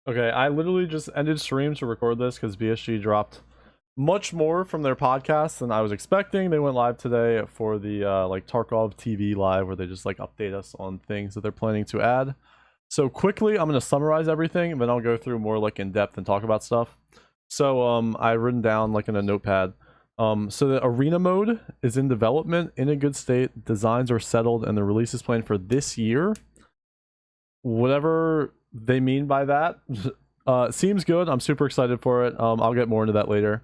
Okay, I literally just ended stream to record this because BSG dropped much more from their podcast than I was expecting. They went live today for the like Tarkov TV live, where they just like update us on things that they're planning to add. So quickly, I'm gonna summarize everything, and then I'll go through more like in depth and talk about stuff. So I've written down like in a notepad. So the arena mode is in development, in a good state. Designs are settled, and the release is planned for this year. Whatever they mean by that, seems good. I'm super excited for it. I'll get more into that later.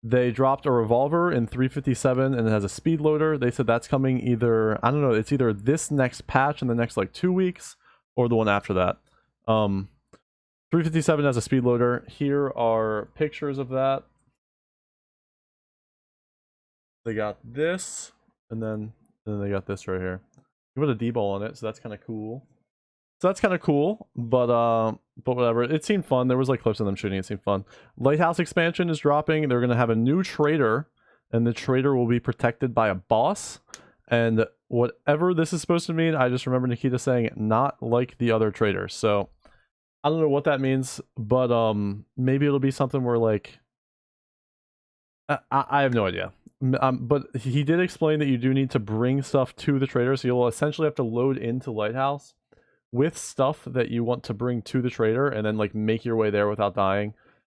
They dropped a revolver in 357 and it has a speed loader. They said that's coming either, I don't know, it's either this next patch in the next like 2 weeks or the one after that. 357 has a speed loader. Here are pictures of that. They got this, and then they got this right here. You put a D-ball on it, so that's kind of cool. But whatever. It seemed fun. There was like clips of them shooting. It seemed fun. Lighthouse expansion is dropping. They're gonna have a new trader, and the trader will be protected by a boss. And whatever this is supposed to mean, I just remember Nikita saying not like the other traders. So I don't know what that means, but maybe it'll be something where like I have no idea. But he did explain that you do need to bring stuff to the trader, so you'll essentially have to load into Lighthouse with stuff that you want to bring to the trader, and then like make your way there without dying.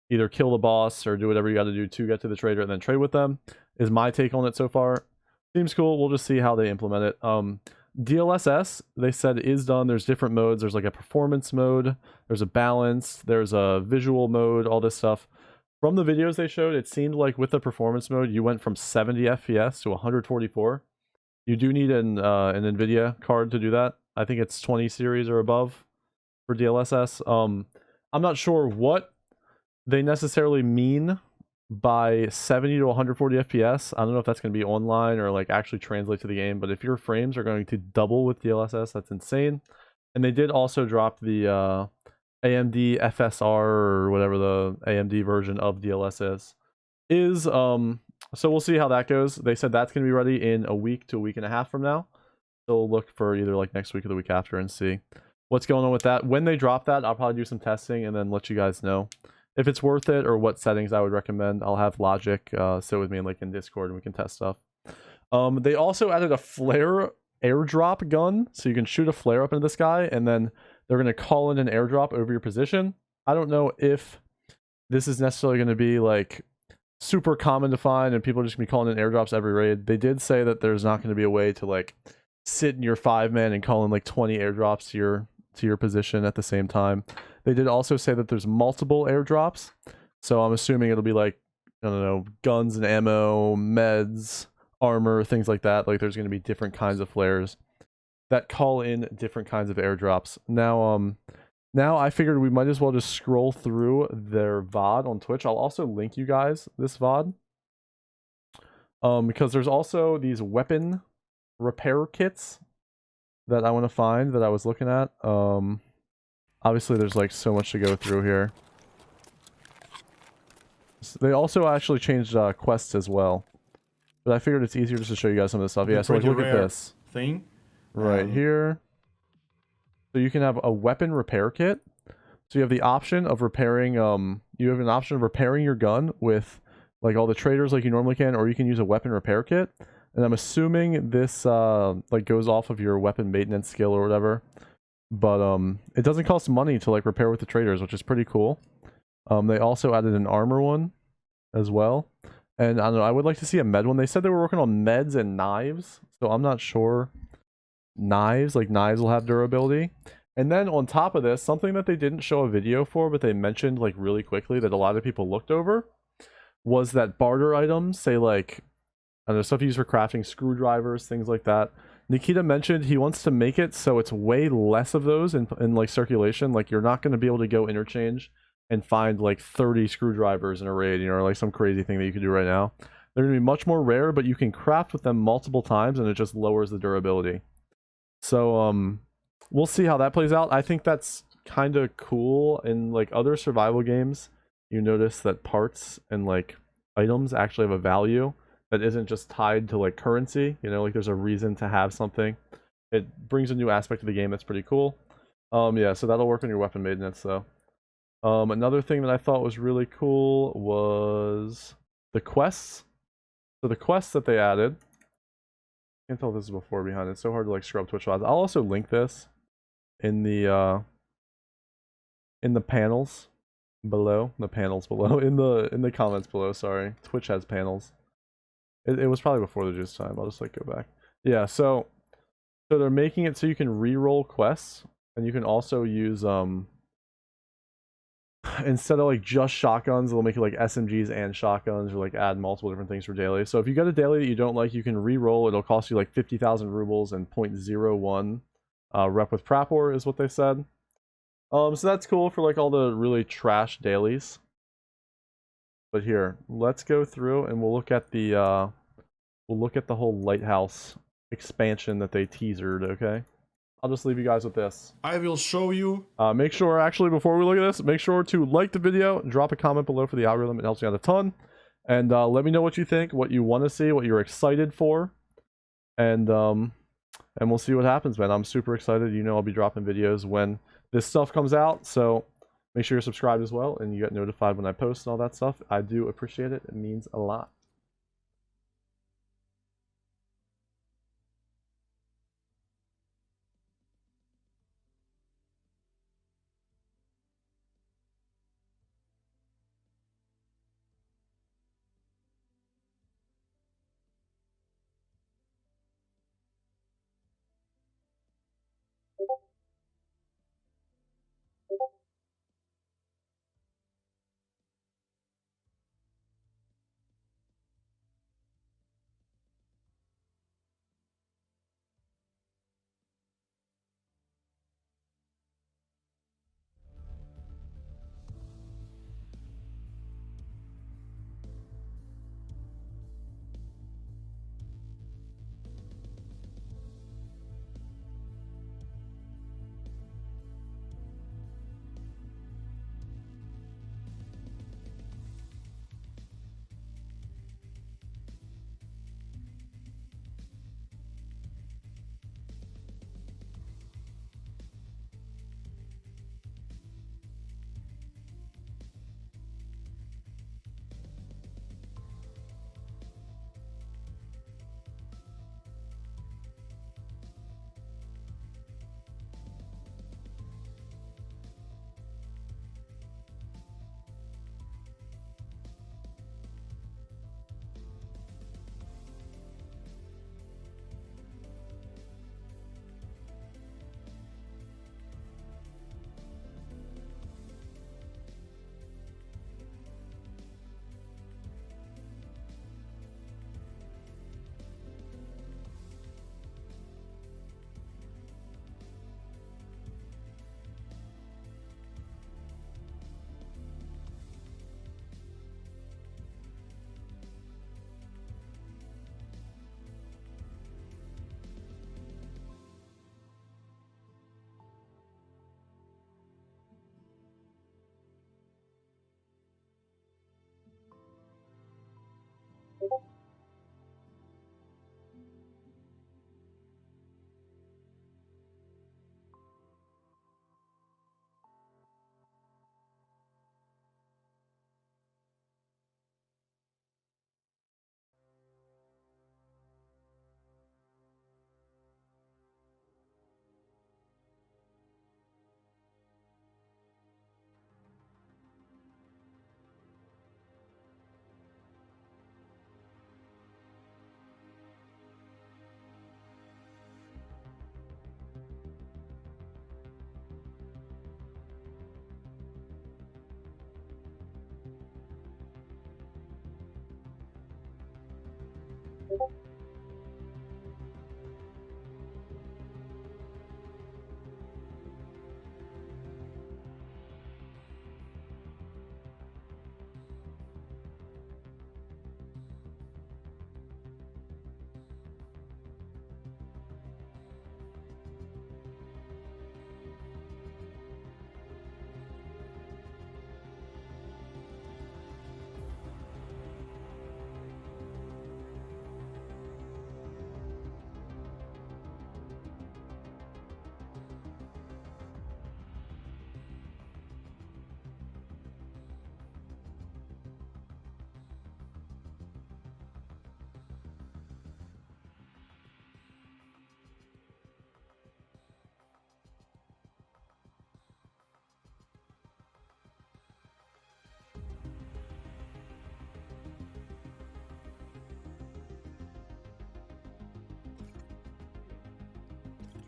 Either kill the boss or do whatever you got to do to get to the trader and then trade with them, is my take on it so far. Seems cool. We'll just see how they implement it. DLSS, they said, is done. There's different modes. There's like a performance mode, there's a balance, there's a visual mode, all this stuff. From the videos they showed, it seemed like with the performance mode, you went from 70 FPS to 144. You do need an NVIDIA card to do that. I think it's 20 series or above for DLSS. I'm not sure what they necessarily mean by 70 to 140 FPS. I don't know if that's going to be online or like actually translate to the game, but if your frames are going to double with DLSS, that's insane. And they did also drop the AMD FSR or whatever the AMD version of DLSS is. So we'll see how that goes. They said that's going to be ready in a week to a week and a half from now. So we'll look for either like next week or the week after and see what's going on with that. When they drop that, I'll probably do some testing and then let you guys know if it's worth it or what settings I would recommend. I'll have Logic sit with me like in Discord and we can test stuff. They also added a flare airdrop gun, so you can shoot a flare up into the sky and then they're going to call in an airdrop over your position. I don't know if this is necessarily going to be like super common to find and people are just going to be calling in airdrops every raid. They did say that there's not going to be a way to like sit in your 5-man and call in like 20 airdrops to your position at the same time. They did also say that there's multiple airdrops, so I'm assuming it'll be like, I don't know, guns and ammo, meds, armor, things like that. Like there's going to be different kinds of flares that call in different kinds of airdrops. Now I figured we might as well just scroll through their VOD on Twitch. I'll also link you guys this VOD. Because there's also these weapon repair kits that I want to find that I was looking at. Obviously there's like so much to go through here. They also actually changed quests as well. But I figured it's easier just to show you guys some of this stuff. Yeah, so like, look at this thing right here. So you can have a weapon repair kit. So you have the option of repairing you have an option of repairing your gun with like all the traders like you normally can, or you can use a weapon repair kit. And I'm assuming this like goes off of your weapon maintenance skill or whatever. But it doesn't cost money to like repair with the traders, which is pretty cool. They also added an armor one as well. And I don't know, I would like to see a med one. They said they were working on meds and knives, so I'm not sure. Knives will have durability. And then on top of this, something that they didn't show a video for, but they mentioned like really quickly that a lot of people looked over, was that barter items, say like, I don't know, stuff used for crafting, screwdrivers, things like that. Nikita mentioned he wants to make it so it's way less of those in like circulation. Like you're not going to be able to go interchange and find like 30 screwdrivers in a raid, you know, or like some crazy thing that you can do right now. They're going to be much more rare, but you can craft with them multiple times and it just lowers the durability. So we'll see how that plays out. I think that's kind of cool. In like other survival games, you notice that parts and like items actually have a value that isn't just tied to like currency, you know, like there's a reason to have something. It brings a new aspect to the game that's pretty cool. Yeah, so that'll work on your weapon maintenance though. Another thing that I thought was really cool was the quests. So the quests that they added. I can't tell if this is before or behind. It's so hard to like scrub Twitch files. I'll also link this in the panels below. The panels below. In the comments below, sorry. Twitch has panels. It was probably before the juice time. I'll just like go back. Yeah, so they're making it so you can re-roll quests, and you can also use instead of like just shotguns, they'll make it like SMGs and shotguns, or like add multiple different things for daily. So if you get a daily that you don't like, you can re-roll. It'll cost you like 50,000 rubles and 0.01 rep with Prapor is what they said. So that's cool for like all the really trash dailies. But here, let's go through and we'll look at the whole Lighthouse expansion that they teasered, okay? I'll just leave you guys with this. I will show you. Make sure, actually, before we look at this, make sure to like the video and drop a comment below for the algorithm. It helps me out a ton. And let me know what you think, what you want to see, what you're excited for. And we'll see what happens, man. I'm super excited. You know I'll be dropping videos when this stuff comes out. So make sure you're subscribed as well and you get notified when I post and all that stuff. I do appreciate it. It means a lot.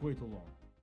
way too long.